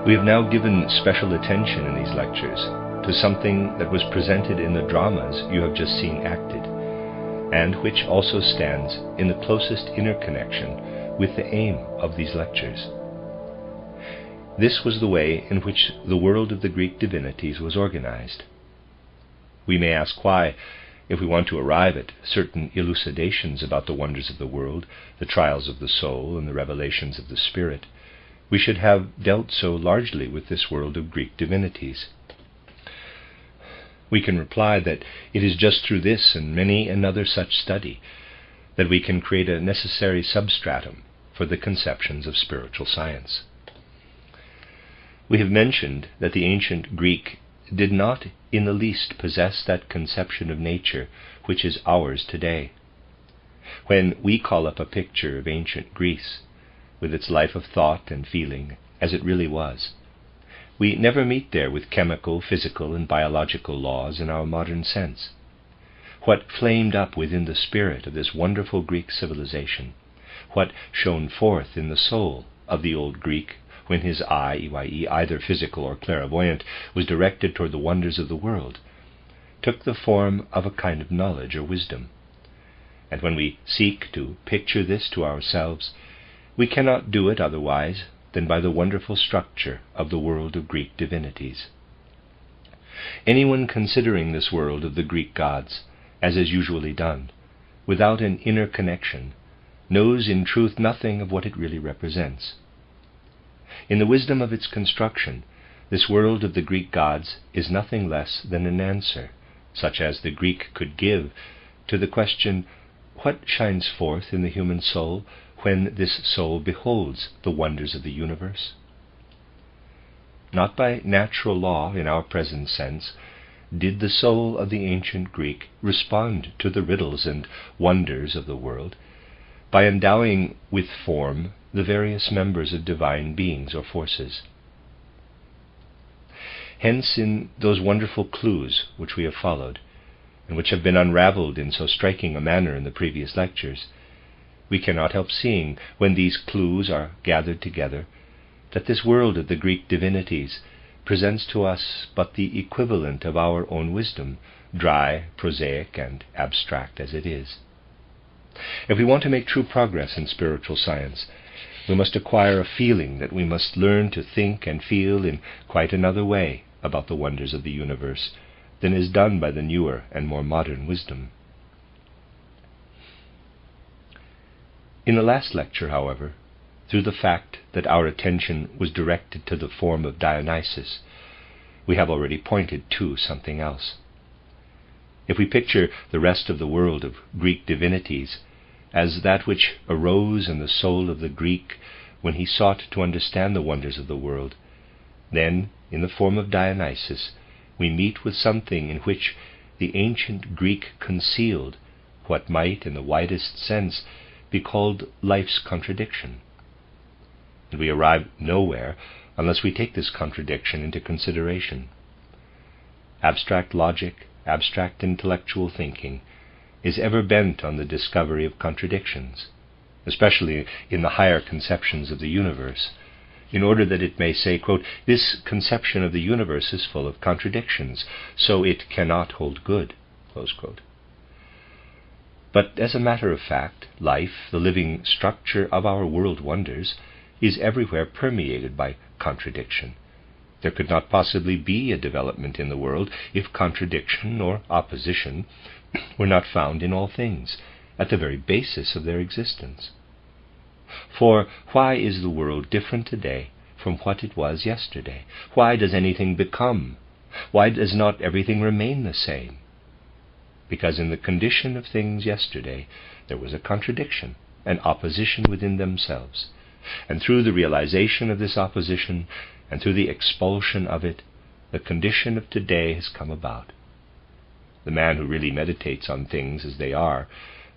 We have now given special attention in these lectures to something that was presented in the dramas you have just seen acted, and which also stands in the closest interconnection with the aim of these lectures. This was the way in which the world of the Greek divinities was organized. We may ask why, if we want to arrive at certain elucidations about the wonders of the world, the trials of the soul, and the revelations of the Spirit, we should have dealt so largely with this world of Greek divinities. We can reply that it is just through this and many another such study that we can create a necessary substratum for the conceptions of spiritual science. We have mentioned that the ancient Greek did not in the least possess that conception of nature which is ours today. When we call up a picture of ancient Greece, with its life of thought and feeling as it really was, we never meet there with chemical, physical, and biological laws in our modern sense. What flamed up within the spirit of this wonderful Greek civilization, what shone forth in the soul of the old Greek when his eye, either physical or clairvoyant, was directed toward the wonders of the world, took the form of a kind of knowledge or wisdom. And when we seek to picture this to ourselves, we cannot do it otherwise than by the wonderful structure of the world of Greek divinities. Anyone considering this world of the Greek gods, as is usually done, without an inner connection, knows in truth nothing of what it really represents. In the wisdom of its construction, this world of the Greek gods is nothing less than an answer, such as the Greek could give, to the question, what shines forth in the human soul when this soul beholds the wonders of the universe? Not by natural law in our present sense did the soul of the ancient Greek respond to the riddles and wonders of the world, by endowing with form the various members of divine beings or forces. Hence, in those wonderful clues which we have followed, and which have been unraveled in so striking a manner in the previous lectures, we cannot help seeing, when these clues are gathered together, that this world of the Greek divinities presents to us but the equivalent of our own wisdom, dry, prosaic, and abstract as it is. If we want to make true progress in spiritual science, we must acquire a feeling that we must learn to think and feel in quite another way about the wonders of the universe than is done by the newer and more modern wisdom. In the last lecture, however, through the fact that our attention was directed to the form of Dionysus, we have already pointed to something else. If we picture the rest of the world of Greek divinities as that which arose in the soul of the Greek when he sought to understand the wonders of the world, then, in the form of Dionysus, we meet with something in which the ancient Greek concealed what might, in the widest sense, be called life's contradiction. And we arrive nowhere unless we take this contradiction into consideration. Abstract logic, abstract intellectual thinking, is ever bent on the discovery of contradictions, especially in the higher conceptions of the universe, in order that it may say, quote, "This conception of the universe is full of contradictions, so it cannot hold good," close quote. But as a matter of fact, life, the living structure of our world wonders, is everywhere permeated by contradiction. There could not possibly be a development in the world if contradiction or opposition were not found in all things, at the very basis of their existence. For why is the world different today from what it was yesterday? Why does anything become? Why does not everything remain the same? Because in the condition of things yesterday there was a contradiction, an opposition within themselves, and through the realization of this opposition and through the expulsion of it, the condition of today has come about. The man who really meditates on things as they are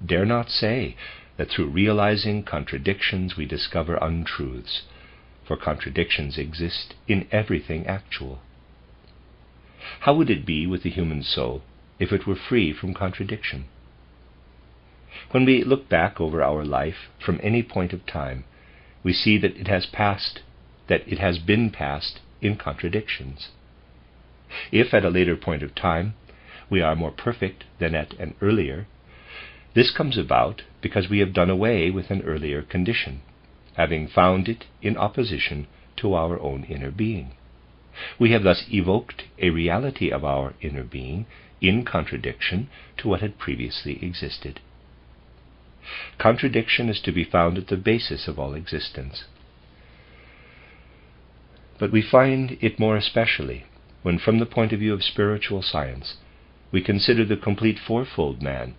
dare not say that through realizing contradictions we discover untruths, for contradictions exist in everything actual. How would it be with the human soul if it were free from contradiction? When we look back over our life from any point of time, we see that it has passed that it has been passed in contradictions. If at a later point of time we are more perfect than at an earlier, this comes about because we have done away with an earlier condition, having found it in opposition to our own inner being. We have thus evoked a reality of our inner being in contradiction to what had previously existed. Contradiction is to be found at the basis of all existence. But we find it more especially when, from the point of view of spiritual science, we consider the complete fourfold man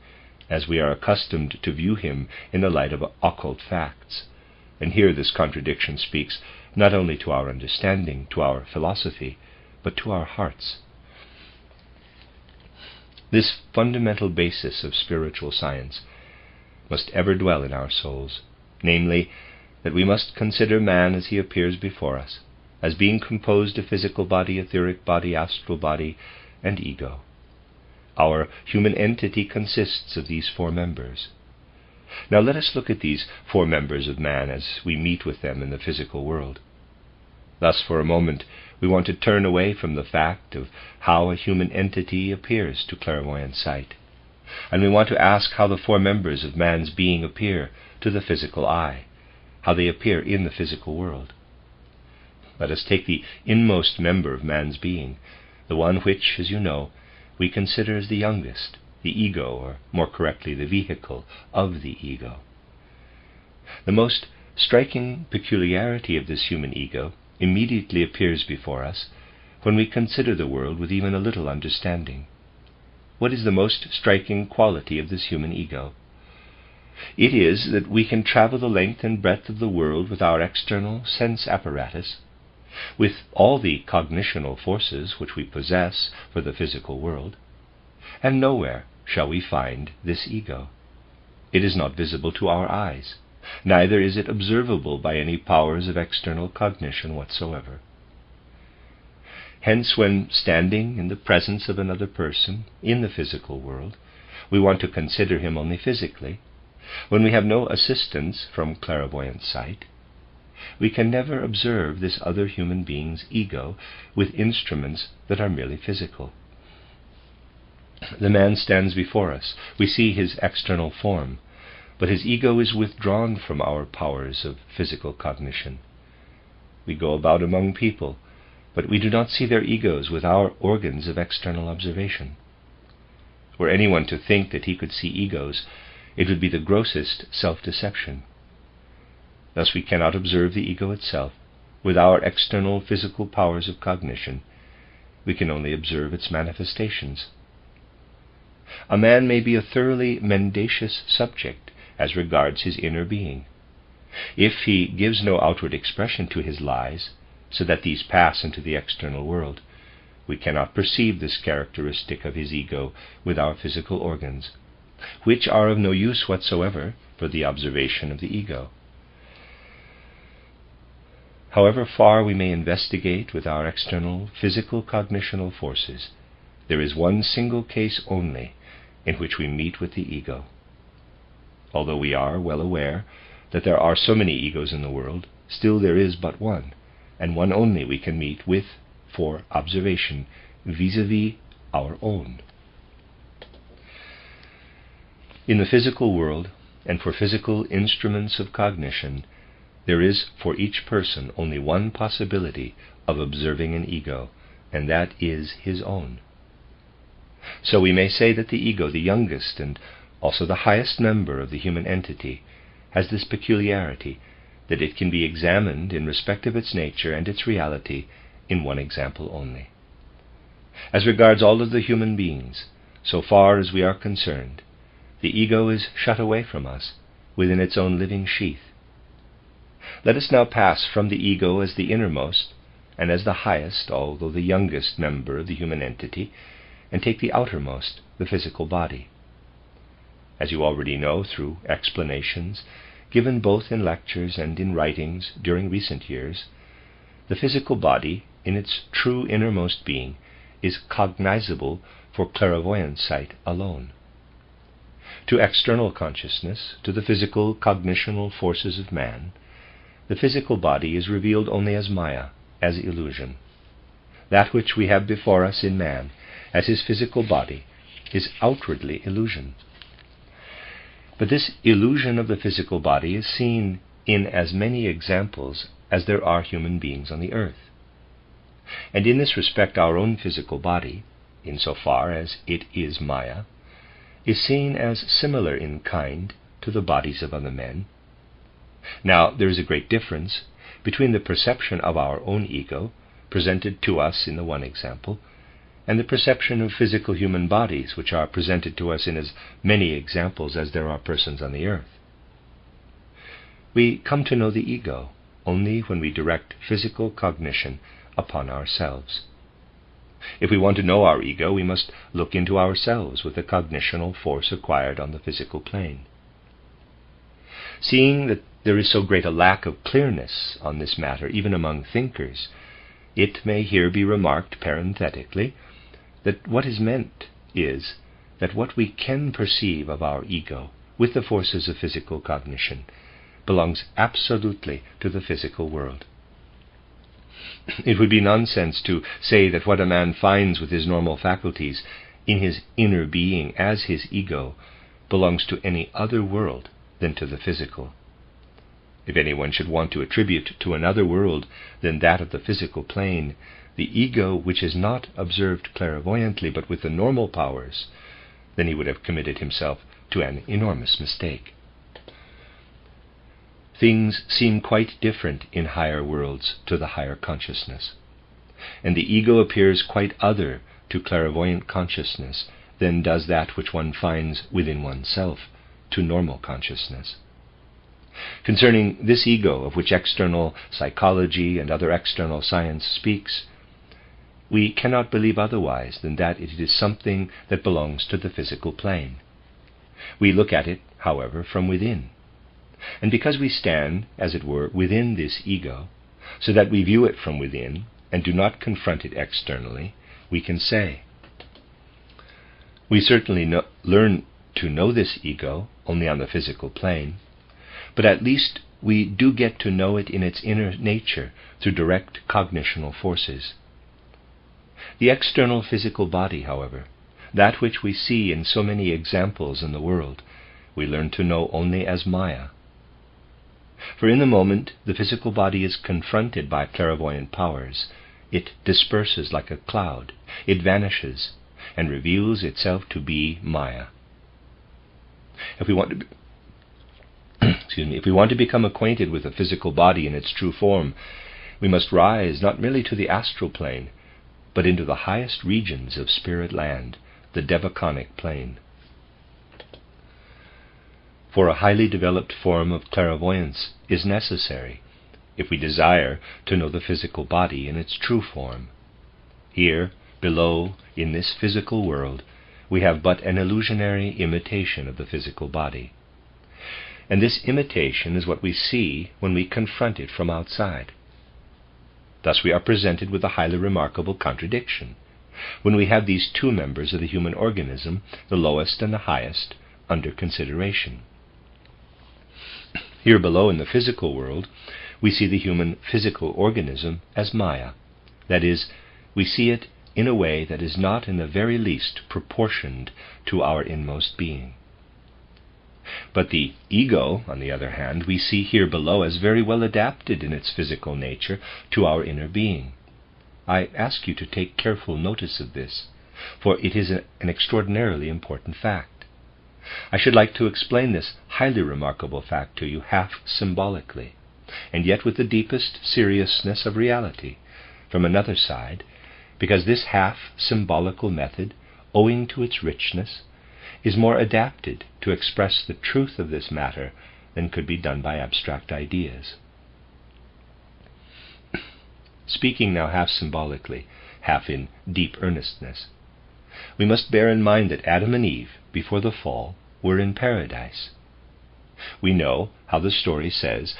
as we are accustomed to view him in the light of occult facts. And here this contradiction speaks not only to our understanding, to our philosophy, but to our hearts. This fundamental basis of spiritual science must ever dwell in our souls, namely, that we must consider man as he appears before us, as being composed of physical body, etheric body, astral body, and ego. Our human entity consists of these four members. Now let us look at these four members of man as we meet with them in the physical world. Thus, for a moment, we want to turn away from the fact of how a human entity appears to clairvoyant sight, and we want to ask how the four members of man's being appear to the physical eye, how they appear in the physical world. Let us take the inmost member of man's being, the one which, as you know, we consider as the youngest, the ego, or more correctly, the vehicle of the ego. The most striking peculiarity of this human ego immediately appears before us when we consider the world with even a little understanding. What is the most striking quality of this human ego? It is that we can travel the length and breadth of the world with our external sense apparatus, with all the cognitional forces which we possess for the physical world, and nowhere shall we find this ego. It is not visible to our eyes, neither is it observable by any powers of external cognition whatsoever. Hence, when standing in the presence of another person in the physical world, we want to consider him only physically, when we have no assistance from clairvoyant sight, we can never observe this other human being's ego with instruments that are merely physical. The man stands before us. We see his external form, but his ego is withdrawn from our powers of physical cognition. We go about among people, but we do not see their egos with our organs of external observation. Were anyone to think that he could see egos, it would be the grossest self-deception. Thus we cannot observe the ego itself with our external physical powers of cognition. We can only observe its manifestations. A man may be a thoroughly mendacious subject as regards his inner being. If he gives no outward expression to his lies, so that these pass into the external world, we cannot perceive this characteristic of his ego with our physical organs, which are of no use whatsoever for the observation of the ego. However far we may investigate with our external physical cognitional forces, there is one single case only in which we meet with the ego. Although we are well aware that there are so many egos in the world, still there is but one, and one only we can meet with for observation vis-a-vis our own. In the physical world, and for physical instruments of cognition, there is for each person only one possibility of observing an ego, and that is his own. So we may say that the ego, the youngest and also the highest member of the human entity, has this peculiarity, that it can be examined in respect of its nature and its reality in one example only. As regards all of the human beings, so far as we are concerned, the ego is shut away from us within its own living sheath. Let us now pass from the ego as the innermost and as the highest, although the youngest member of the human entity, and take the outermost, the physical body. As you already know through explanations given both in lectures and in writings during recent years, the physical body, in its true innermost being, is cognizable for clairvoyant sight alone. To external consciousness, to the physical cognitional forces of man, the physical body is revealed only as Maya, as illusion. That which we have before us in man, as his physical body, is outwardly illusion. But this illusion of the physical body is seen in as many examples as there are human beings on the earth. And in this respect our own physical body, insofar as it is Maya, is seen as similar in kind to the bodies of other men. Now, there is a great difference between the perception of our own ego, presented to us in the one example, and the perception of physical human bodies, which are presented to us in as many examples as there are persons on the earth. We come to know the ego only when we direct physical cognition upon ourselves. If we want to know our ego, we must look into ourselves with the cognitional force acquired on the physical plane. Seeing that there is so great a lack of clearness on this matter, even among thinkers, it may here be remarked parenthetically that what is meant is that what we can perceive of our ego with the forces of physical cognition belongs absolutely to the physical world. It would be nonsense to say that what a man finds with his normal faculties in his inner being as his ego belongs to any other world than to the physical. If anyone should want to attribute to another world than that of the physical plane the ego which is not observed clairvoyantly but with the normal powers, then he would have committed himself to an enormous mistake. Things seem quite different in higher worlds to the higher consciousness, and the ego appears quite other to clairvoyant consciousness than does that which one finds within oneself to normal consciousness. Concerning this ego, of which external psychology and other external science speaks, we cannot believe otherwise than that it is something that belongs to the physical plane. We look at it, however, from within. And because we stand, as it were, within this ego, so that we view it from within and do not confront it externally, we can say, we certainly learn to know this ego only on the physical plane, but at least we do get to know it in its inner nature through direct cognitional forces. The external physical body, however, that which we see in so many examples in the world, we learn to know only as Maya. For in the moment the physical body is confronted by clairvoyant powers, it disperses like a cloud, it vanishes, and reveals itself to be Maya. If we want to become acquainted with the physical body in its true form, we must rise not merely to the astral plane, but into the highest regions of spirit land, the devaconic plane. For a highly developed form of clairvoyance is necessary if we desire to know the physical body in its true form. Here, below, in this physical world, we have but an illusionary imitation of the physical body. And this imitation is what we see when we confront it from outside. Thus we are presented with a highly remarkable contradiction, when we have these two members of the human organism, the lowest and the highest, under consideration. Here below in the physical world, we see the human physical organism as Maya. That is, we see it in a way that is not in the very least proportioned to our inmost being. But the ego, on the other hand, we see here below as very well adapted in its physical nature to our inner being. I ask you to take careful notice of this, for it is an extraordinarily important fact. I should like to explain this highly remarkable fact to you half symbolically, and yet with the deepest seriousness of reality, from another side, because this half symbolical method, owing to its richness, is more adapted to express the truth of this matter than could be done by abstract ideas. Speaking now half symbolically, half in deep earnestness, we must bear in mind that Adam and Eve, before the fall, were in paradise. We know how the story says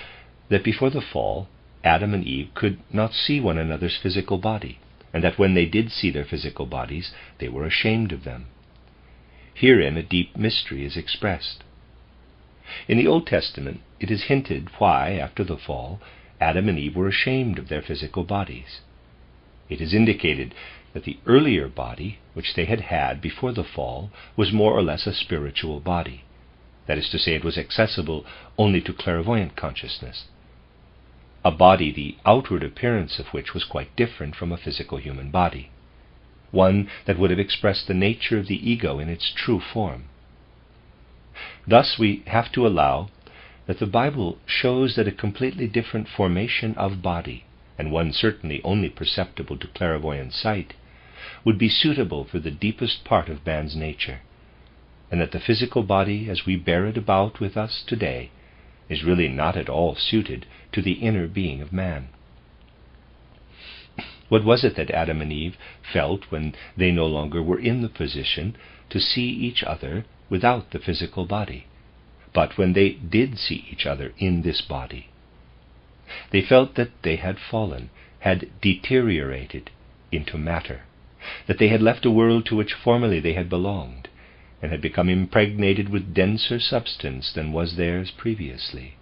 that before the fall, Adam and Eve could not see one another's physical body, and that when they did see their physical bodies, they were ashamed of them. Herein a deep mystery is expressed. In the Old Testament, it is hinted why, after the fall, Adam and Eve were ashamed of their physical bodies. It is indicated that the earlier body, which they had had before the fall, was more or less a spiritual body. That is to say, it was accessible only to clairvoyant consciousness. A body the outward appearance of which was quite different from a physical human body. One that would have expressed the nature of the ego in its true form. Thus we have to allow that the Bible shows that a completely different formation of body, and one certainly only perceptible to clairvoyant sight, would be suitable for the deepest part of man's nature, and that the physical body as we bear it about with us today is really not at all suited to the inner being of man. What was it that Adam and Eve felt when they no longer were in the position to see each other without the physical body, but when they did see each other in this body? They felt that they had fallen, had deteriorated into matter, that they had left a world to which formerly they had belonged, and had become impregnated with denser substance than was theirs previously.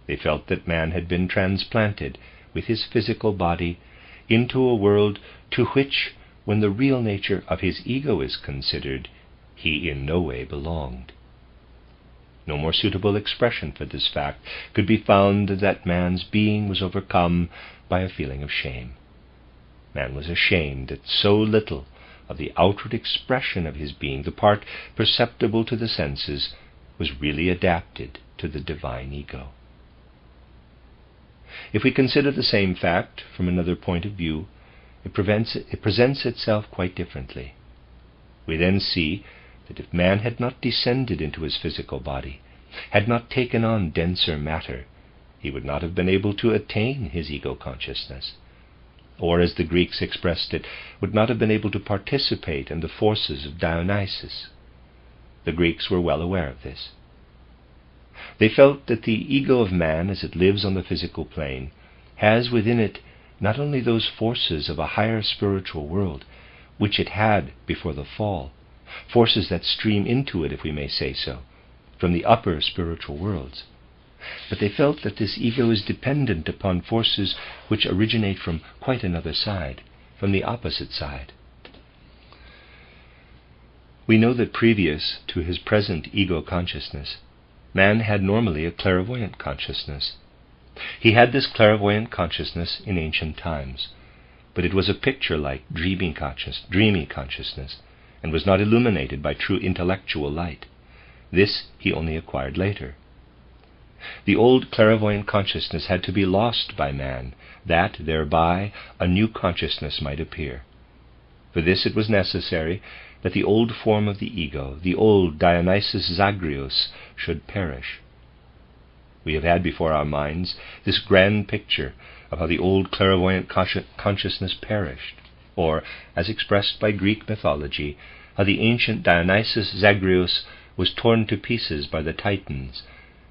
They felt that man had been transplanted with his physical body into a world to which, when the real nature of his ego is considered, he in no way belonged. No more suitable expression for this fact could be found than that man's being was overcome by a feeling of shame. Man was ashamed that so little of the outward expression of his being, the part perceptible to the senses, was really adapted to the divine ego. If we consider the same fact from another point of view, it presents itself quite differently. We then see that if man had not descended into his physical body, had not taken on denser matter, he would not have been able to attain his ego consciousness, or, as the Greeks expressed it, would not have been able to participate in the forces of Dionysus. The Greeks were well aware of this. They felt that the ego of man, as it lives on the physical plane, has within it not only those forces of a higher spiritual world, which it had before the fall, forces that stream into it, if we may say so, from the upper spiritual worlds, but they felt that this ego is dependent upon forces which originate from quite another side, from the opposite side. We know that previous to his present ego consciousness, man had normally a clairvoyant consciousness. He had this clairvoyant consciousness in ancient times, but it was a picture-like, dreamy consciousness, and was not illuminated by true intellectual light. This he only acquired later. The old clairvoyant consciousness had to be lost by man, that thereby a new consciousness might appear. For this it was necessary that the old form of the ego, the old Dionysos Zagreus, should perish. We have had before our minds this grand picture of how the old clairvoyant consciousness perished, or, as expressed by Greek mythology, how the ancient Dionysos Zagreus was torn to pieces by the Titans,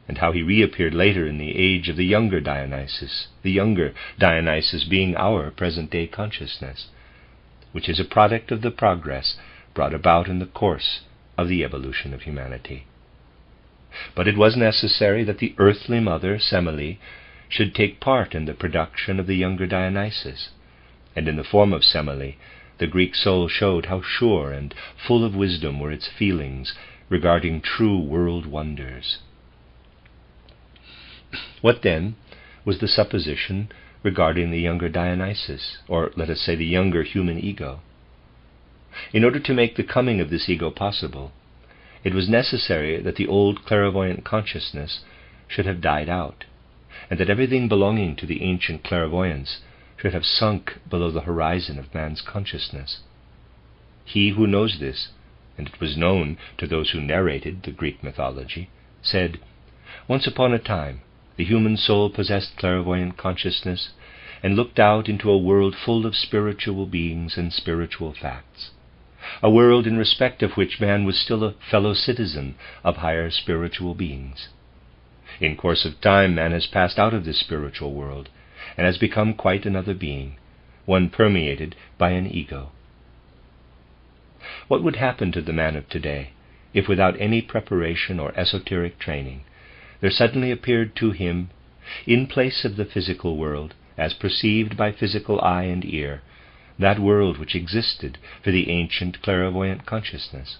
and how he reappeared later in the age of the younger Dionysus being our present-day consciousness, which is a product of the progress brought about in the course of the evolution of humanity. But it was necessary that the earthly mother, Semele, should take part in the production of the younger Dionysus, and in the form of Semele, the Greek soul showed how sure and full of wisdom were its feelings regarding true world wonders. What then was the supposition regarding the younger Dionysus, or let us say the younger human ego? In order to make the coming of this ego possible, it was necessary that the old clairvoyant consciousness should have died out, and that everything belonging to the ancient clairvoyance should have sunk below the horizon of man's consciousness. He who knows this, and it was known to those who narrated the Greek mythology, said, "Once upon a time, the human soul possessed clairvoyant consciousness and looked out into a world full of spiritual beings and spiritual facts, a world in respect of which man was still a fellow citizen of higher spiritual beings. In course of time, man has passed out of this spiritual world and has become quite another being, one permeated by an ego." What would happen to the man of today if, without any preparation or esoteric training, there suddenly appeared to him In place of the physical world, as perceived by physical eye and ear, that world which existed for the ancient clairvoyant consciousness.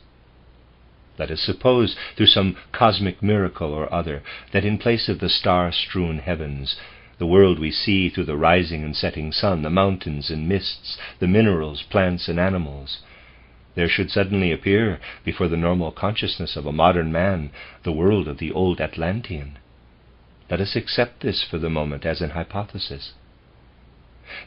Let us suppose, through some cosmic miracle or other, that in place of the star-strewn heavens, the world we see through the rising and setting sun, the mountains and mists, the minerals, plants and animals, there should suddenly appear before the normal consciousness of a modern man the world of the old Atlantean. Let us accept this for the moment as an hypothesis.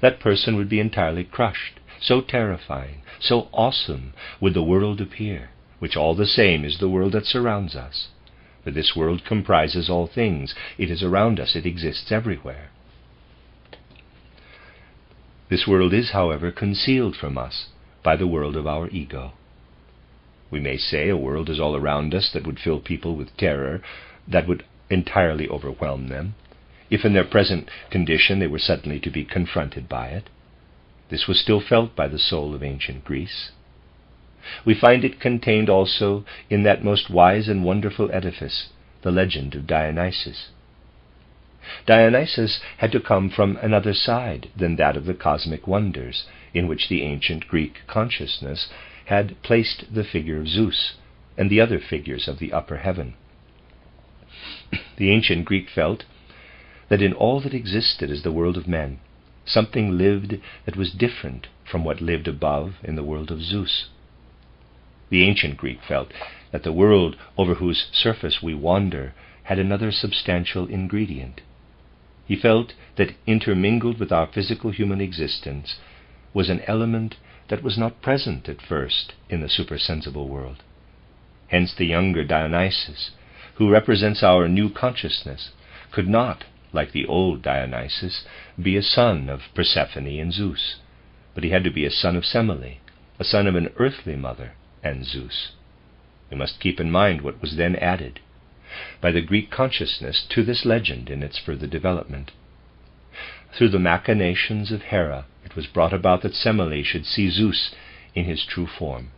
That person would be entirely crushed. So terrifying, so awesome would the world appear, which all the same is the world that surrounds us. For this world comprises all things. It is around us. It exists everywhere. This world is, however, concealed from us by the world of our ego. We may say a world is all around us that would fill people with terror, that would entirely overwhelm them, if in their present condition they were suddenly to be confronted by it. This was still felt by the soul of ancient Greece. We find it contained also in that most wise and wonderful edifice, the legend of Dionysus. Dionysus had to come from another side than that of the cosmic wonders, in which the ancient Greek consciousness had placed the figure of Zeus and the other figures of the upper heaven. The ancient Greek felt that in all that existed as the world of men, something lived that was different from what lived above in the world of Zeus. The ancient Greek felt that the world over whose surface we wander had another substantial ingredient. He felt that intermingled with our physical human existence was an element that was not present at first in the supersensible world. Hence the younger Dionysus, who represents our new consciousness, could not, like the old Dionysus, be a son of Persephone and Zeus, but he had to be a son of Semele, a son of an earthly mother and Zeus. We must keep in mind what was then added by the Greek consciousness to this legend in its further development. Through the machinations of Hera, it was brought about that Semele should see Zeus in his true form,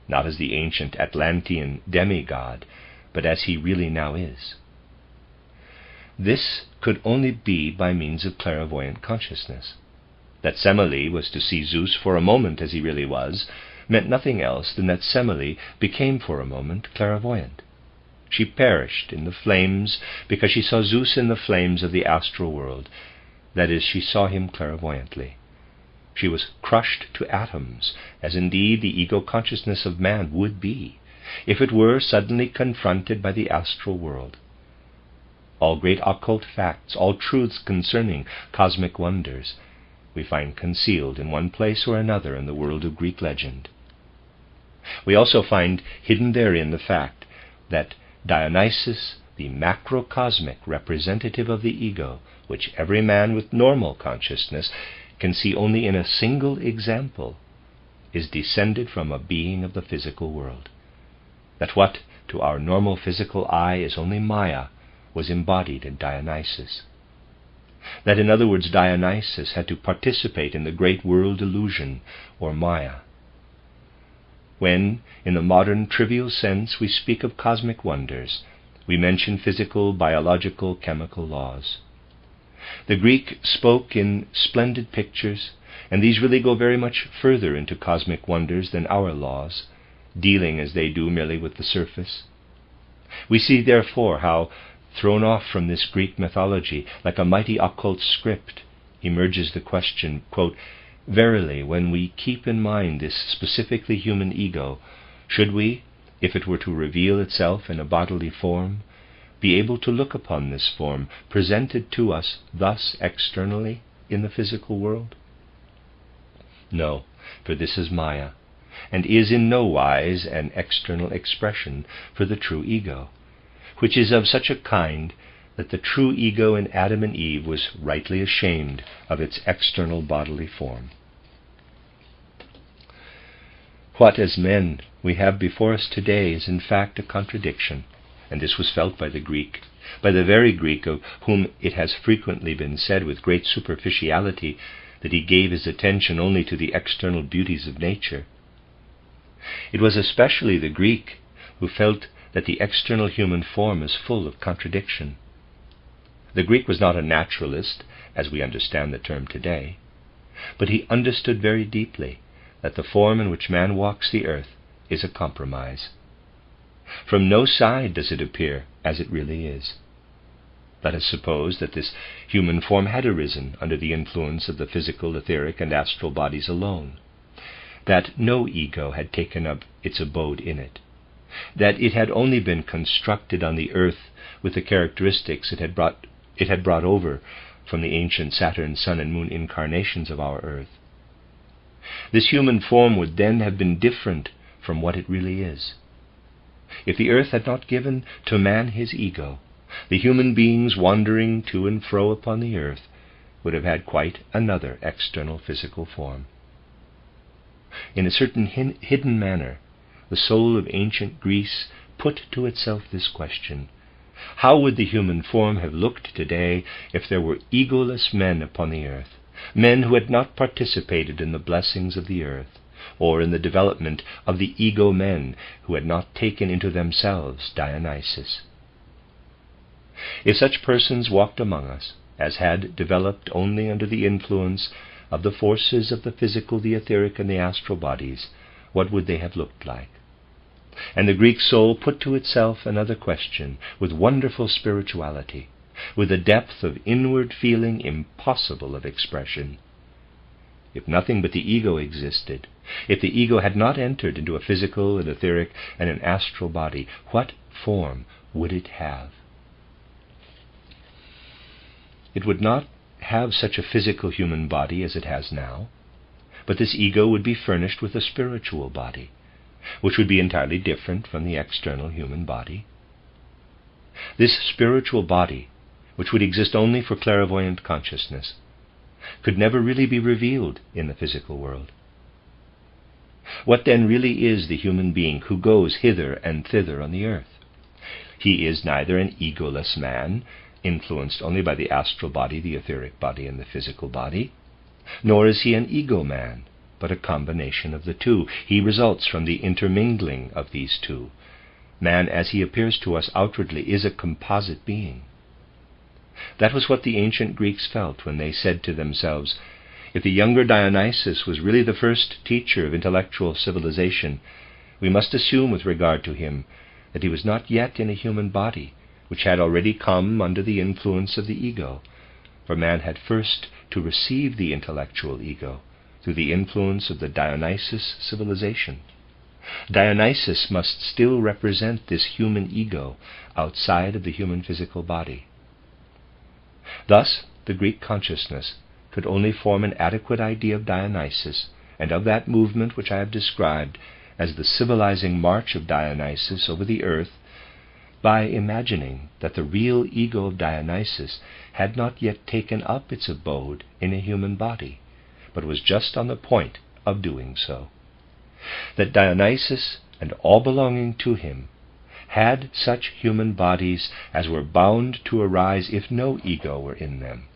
not as the ancient Atlantean demigod, but as he really now is. This could only be by means of clairvoyant consciousness. That Semele was to see Zeus for a moment as he really was meant nothing else than that Semele became for a moment clairvoyant. She perished in the flames because she saw Zeus in the flames of the astral world, that is, she saw him clairvoyantly. She was crushed to atoms, as indeed the ego consciousness of man would be, if it were suddenly confronted by the astral world. All great occult facts, all truths concerning cosmic wonders, we find concealed in one place or another in the world of Greek legend. We also find hidden therein the fact that Dionysus, the macrocosmic representative of the ego, which every man with normal consciousness can see only in a single example, is descended from a being of the physical world. That what to our normal physical eye is only Maya was embodied in Dionysus. That, in other words, Dionysus had to participate in the great world illusion, or Maya. When, in the modern trivial sense, we speak of cosmic wonders, we mention physical, biological, chemical laws. The Greek spoke in splendid pictures, and these really go very much further into cosmic wonders than our laws, dealing as they do merely with the surface. We see, therefore, how, thrown off from this Greek mythology, like a mighty occult script, emerges the question, quote, "Verily, when we keep in mind this specifically human ego, should we, if it were to reveal itself in a bodily form, be able to look upon this form presented to us thus externally in the physical world? No, for this is Maya, and is in no wise an external expression for the true ego, which is of such a kind that the true ego in Adam and Eve was rightly ashamed of its external bodily form." What, as men, we have before us today is in fact a contradiction, and this was felt by the Greek, by the very Greek of whom it has frequently been said with great superficiality that he gave his attention only to the external beauties of nature. It was especially the Greek who felt that the external human form is full of contradiction. The Greek was not a naturalist, as we understand the term today, but he understood very deeply that the form in which man walks the earth is a compromise. From no side does it appear as it really is. Let us suppose that this human form had arisen under the influence of the physical, etheric, and astral bodies alone, that no ego had taken up its abode in it, that it had only been constructed on the earth with the characteristics it had brought over from the ancient Saturn, Sun, and Moon incarnations of our earth. This human form would then have been different from what it really is. If the earth had not given to man his ego, the human beings wandering to and fro upon the earth would have had quite another external physical form. In a certain hidden manner, the soul of ancient Greece put to itself this question: how would the human form have looked today if there were egoless men upon the earth, men who had not participated in the blessings of the earth, or in the development of the ego men who had not taken into themselves Dionysus? If such persons walked among us, as had developed only under the influence of the forces of the physical, the etheric, and the astral bodies, what would they have looked like? And the Greek soul put to itself another question with wonderful spirituality, with a depth of inward feeling impossible of expression. If nothing but the ego existed, if the ego had not entered into a physical, an etheric, and an astral body, what form would it have? It would not have such a physical human body as it has now, but this ego would be furnished with a spiritual body, which would be entirely different from the external human body. This spiritual body, which would exist only for clairvoyant consciousness, could never really be revealed in the physical world. What then really is the human being who goes hither and thither on the earth? He is neither an egoless man, influenced only by the astral body, the etheric body, and the physical body, nor is he an ego man, but a combination of the two. He results from the intermingling of these two. Man, as he appears to us outwardly, is a composite being. That was what the ancient Greeks felt when they said to themselves, if the younger Dionysus was really the first teacher of intellectual civilization, we must assume with regard to him that he was not yet in a human body, which had already come under the influence of the ego, for man had first to receive the intellectual ego through the influence of the Dionysus civilization. Dionysus must still represent this human ego outside of the human physical body. Thus, the Greek consciousness could only form an adequate idea of Dionysus and of that movement which I have described as the civilizing march of Dionysus over the earth by imagining that the real ego of Dionysus had not yet taken up its abode in a human body, but was just on the point of doing so. That Dionysus and all belonging to him had such human bodies as were bound to arise if no ego were in them,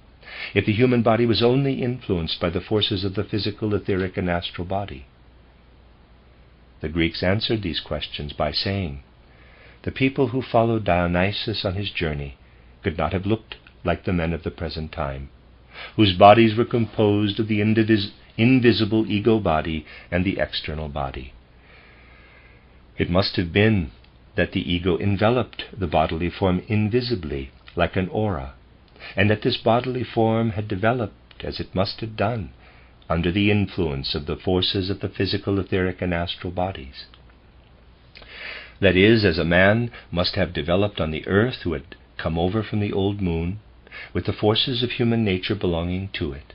if the human body was only influenced by the forces of the physical, etheric, and astral body. The Greeks answered these questions by saying, the people who followed Dionysus on his journey could not have looked like the men of the present time, whose bodies were composed of the invisible ego body and the external body. It must have been that the ego enveloped the bodily form invisibly, like an aura, and that this bodily form had developed, as it must have done, under the influence of the forces of the physical, etheric, and astral bodies. That is, as a man must have developed on the earth who had come over from the old moon, with the forces of human nature belonging to it,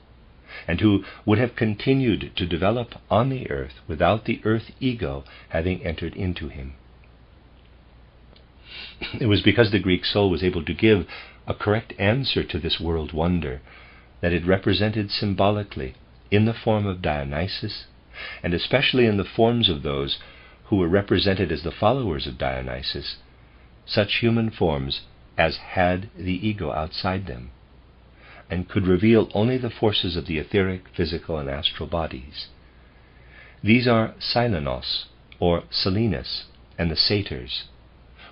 and who would have continued to develop on the earth without the earth ego having entered into him. It was because the Greek soul was able to give a correct answer to this world wonder that it represented symbolically, in the form of Dionysus, and especially in the forms of those who were represented as the followers of Dionysus, such human forms as had the ego outside them, and could reveal only the forces of the etheric, physical, and astral bodies. These are Silenos, or Silenus, and the satyrs,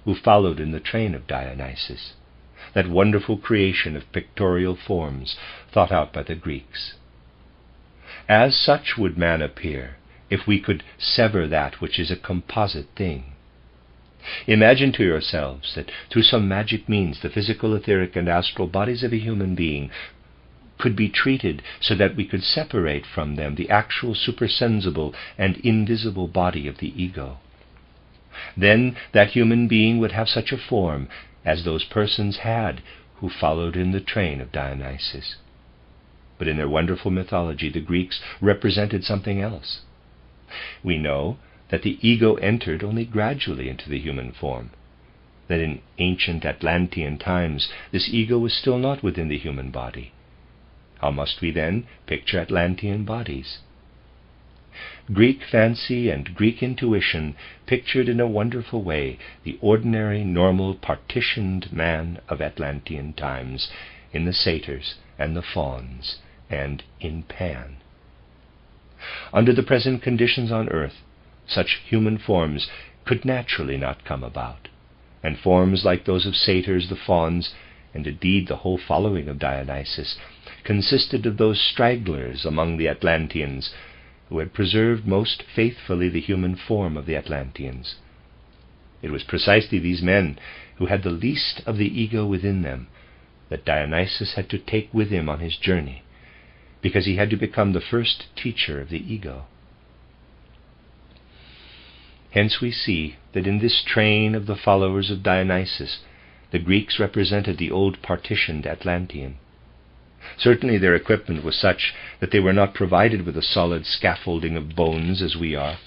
who followed in the train of Dionysus. that wonderful creation of pictorial forms thought out by the Greeks. As such would man appear if we could sever that which is a composite thing. Imagine to yourselves that through some magic means the physical, etheric, and astral bodies of a human being could be treated so that we could separate from them the actual supersensible and invisible body of the ego. Then that human being would have such a form as those persons had who followed in the train of Dionysus. But in their wonderful mythology, the Greeks represented something else. We know that the ego entered only gradually into the human form, that in ancient Atlantean times this ego was still not within the human body. How must we then picture Atlantean bodies? Greek fancy and Greek intuition pictured in a wonderful way the ordinary, normal, partitioned man of Atlantean times in the satyrs and the fauns and in Pan. Under the present conditions on earth, such human forms could naturally not come about, and forms like those of satyrs, the fauns, and indeed the whole following of Dionysus, consisted of those stragglers among the Atlanteans who had preserved most faithfully the human form of the Atlanteans. It was precisely these men who had the least of the ego within them that Dionysus had to take with him on his journey, because he had to become the first teacher of the ego. Hence we see that in this train of the followers of Dionysus, the Greeks represented the old partitioned Atlantean. Certainly their equipment was such that they were not provided with a solid scaffolding of bones as we are.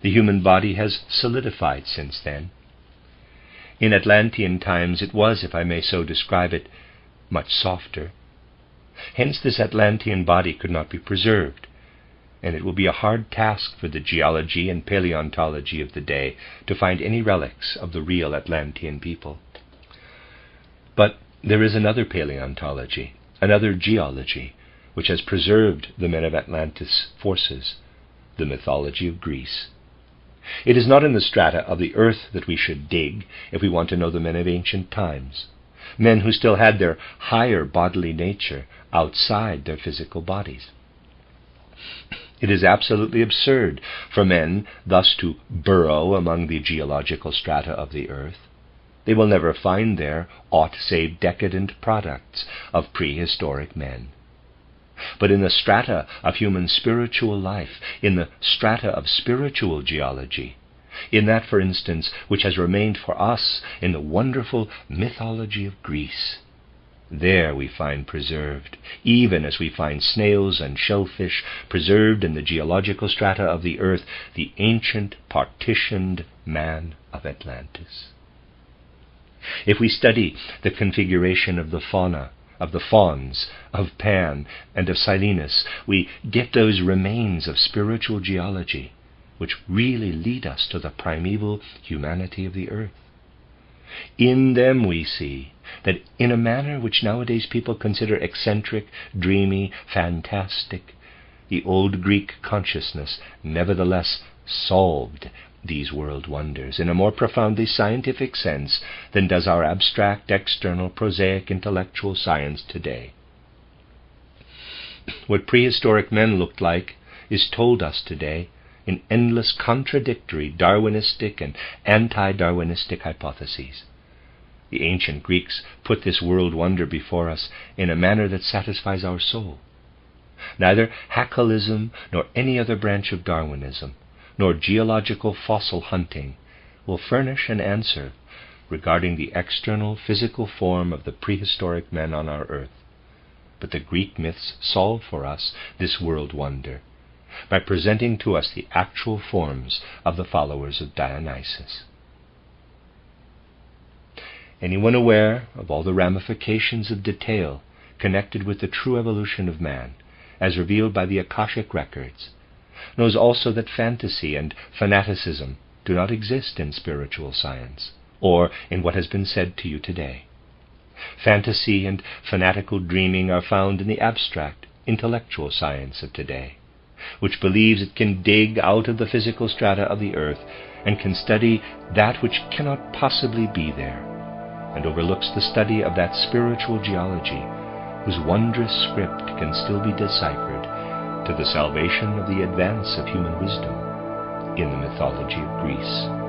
The human body has solidified since then. In Atlantean times it was, if I may so describe it, much softer. Hence this Atlantean body could not be preserved, and it will be a hard task for the geology and paleontology of the day to find any relics of the real Atlantean people. But there is another paleontology, another geology, which has preserved the men of Atlantis' forces, the mythology of Greece. It is not in the strata of the earth that we should dig if we want to know the men of ancient times, men who still had their higher bodily nature outside their physical bodies. It is absolutely absurd for men thus to burrow among the geological strata of the earth. They will never find there aught save decadent products of prehistoric men. But in the strata of human spiritual life, in the strata of spiritual geology, in that, for instance, which has remained for us in the wonderful mythology of Greece, there we find preserved, even as we find snails and shellfish preserved in the geological strata of the earth, the ancient partitioned man of Atlantis. If we study the configuration of the fauna, of the fauns, of Pan, and of Silenus, we get those remains of spiritual geology, which really lead us to the primeval humanity of the earth. In them we see that in a manner which nowadays people consider eccentric, dreamy, fantastic, the old Greek consciousness nevertheless solved these world wonders in a more profoundly scientific sense than does our abstract, external, prosaic, intellectual science today. What prehistoric men looked like is told us today in endless contradictory Darwinistic and anti-Darwinistic hypotheses. The ancient Greeks put this world wonder before us in a manner that satisfies our soul. Neither Haeckelism nor any other branch of Darwinism, nor geological fossil hunting, will furnish an answer regarding the external physical form of the prehistoric men on our earth. But the Greek myths solve for us this world wonder by presenting to us the actual forms of the followers of Dionysus. Anyone aware of all the ramifications of detail connected with the true evolution of man, as revealed by the Akashic records, knows also that fantasy and fanaticism do not exist in spiritual science, or in what has been said to you today. Fantasy and fanatical dreaming are found in the abstract, intellectual science of today, which believes it can dig out of the physical strata of the earth and can study that which cannot possibly be there. and overlooks the study of that spiritual geology whose wondrous script can still be deciphered to the salvation of the advance of human wisdom in the mythology of Greece.